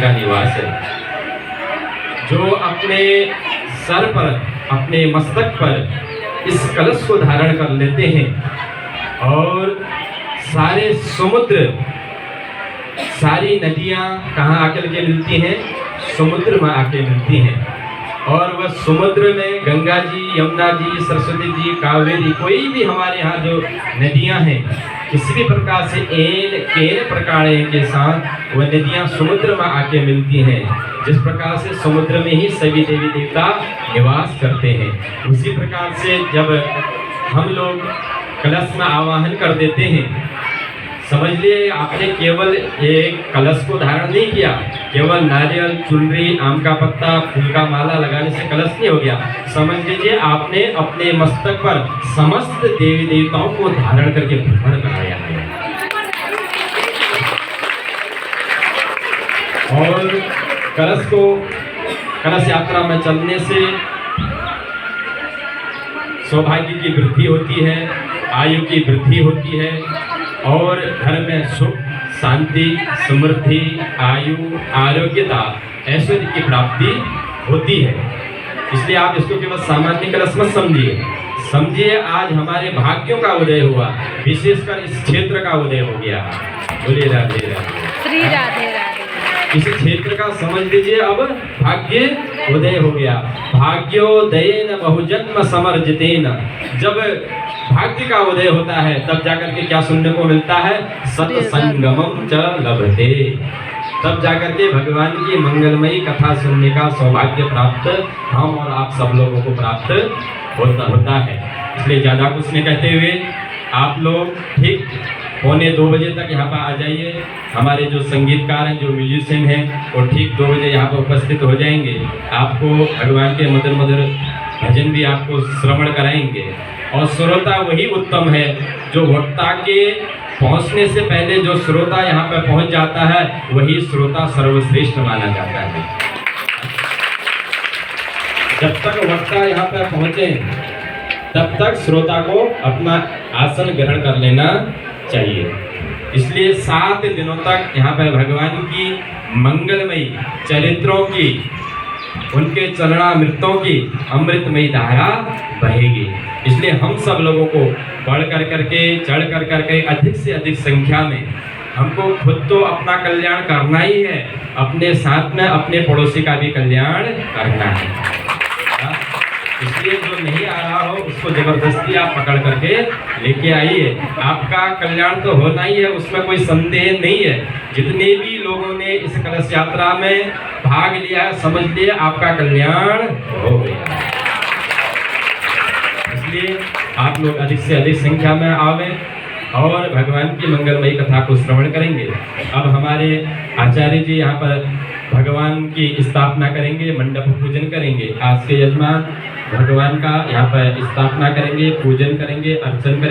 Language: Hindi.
का निवास है। जो अपने सर पर, अपने मस्तक पर इस कलश को धारण कर लेते हैं और सारे समुद्र, सारी नदियाँ कहाँ आकर के मिलती हैं? समुद्र में आके मिलती हैं। और वह समुद्र में गंगा जी, यमुना जी, सरस्वती जी, कावेरी, कोई भी हमारे यहाँ जो नदियाँ हैं, किसी भी प्रकार से केन प्रकार के साथ वह नदियाँ समुद्र में आके मिलती हैं। जिस प्रकार से समुद्र में ही सभी देवी देवता निवास करते हैं, उसी प्रकार से जब हम लोग कलश में आवाहन कर देते हैं, समझ लिए आपने केवल एक कलश को धारण नहीं किया, केवल नारियल, चुनरी, आम का पत्ता, फूल का माला लगाने से कलश नहीं हो गया। समझ लीजिए आपने अपने मस्तक पर समस्त देवी देवताओं को धारण करके भ्रमण कराया है। और कलश यात्रा में चलने से सौभाग्य की वृद्धि होती है, आयु की वृद्धि होती है और घर में सुख, शांति, समृद्धि, आयु, आरोग्यता, ऐश्वर्य की प्राप्ति होती है। इसलिए आप इसको केवल सामान्य कलश मत समझिए, आज हमारे भाग्यों का उदय हुआ, विशेषकर इस क्षेत्र का उदय हो गया। बोलिए राधे राधे, श्री राधे राधे। इस क्षेत्र का समझ लीजिए अब भाग्य उदय हो गया। भाग्योदयेन बहुजन्म समर्जितेन, जब भाग्य का उदय होता है तब जाकर के क्या सुनने को मिलता है? सत्संगमं च लभते। तब जाकर के भगवान की मंगलमयी कथा सुनने का सौभाग्य प्राप्त हम और आप सब लोगों को प्राप्त होता है। इसलिए ज़्यादा कुछ नहीं कहते हुए आप लोग ठीक 1:45 बजे तक यहाँ पर आ जाइए। हमारे जो संगीतकार हैं, जो म्यूजिशियन हैं, वो ठीक 2 बजे यहाँ पर उपस्थित हो जाएंगे। आपको भगवान के मधुर मधुर भजन भी आपको श्रवण कराएंगे। और श्रोता वही उत्तम है जो वक्ता के पहुँचने से पहले जो श्रोता यहाँ पर पहुँच जाता है, वही श्रोता सर्वश्रेष्ठ माना जाता है। जब तक वक्ता यहाँ पर पहुँचे तब तक श्रोता को अपना आसन ग्रहण कर लेना चाहिए। इसलिए 7 दिनों तक यहाँ पर भगवान की मंगलमयी चरित्रों की, उनके चरणामृतों की अमृतमयी धारा बहेगी। इसलिए हम सब लोगों को बढ़ कर करके अधिक से अधिक संख्या में हमको खुद तो अपना कल्याण करना ही है, अपने साथ में अपने पड़ोसी का भी कल्याण करना है। इसलिए जो नहीं आ रहा हो उसको जबरदस्ती आप पकड़ करके लेके आइए। आपका कल्याण तो होना ही है, उसमें कोई संदेह नहीं है। जितने भी लोगों ने इस कलश यात्रा में भाग लिया है, समझ लिए आपका कल्याण हो गया। इसलिए आप लोग अधिक से अधिक संख्या में आवें और भगवान की मंगलमयी कथा को श्रवण करेंगे। अब हमारे आचार्य जी यहाँ पर भगवान की स्थापना करेंगे, मंडप पूजन करेंगे। आज के यजमान भगवान का यहाँ पर स्थापना करेंगे, पूजन करेंगे, अर्चन करेंगे।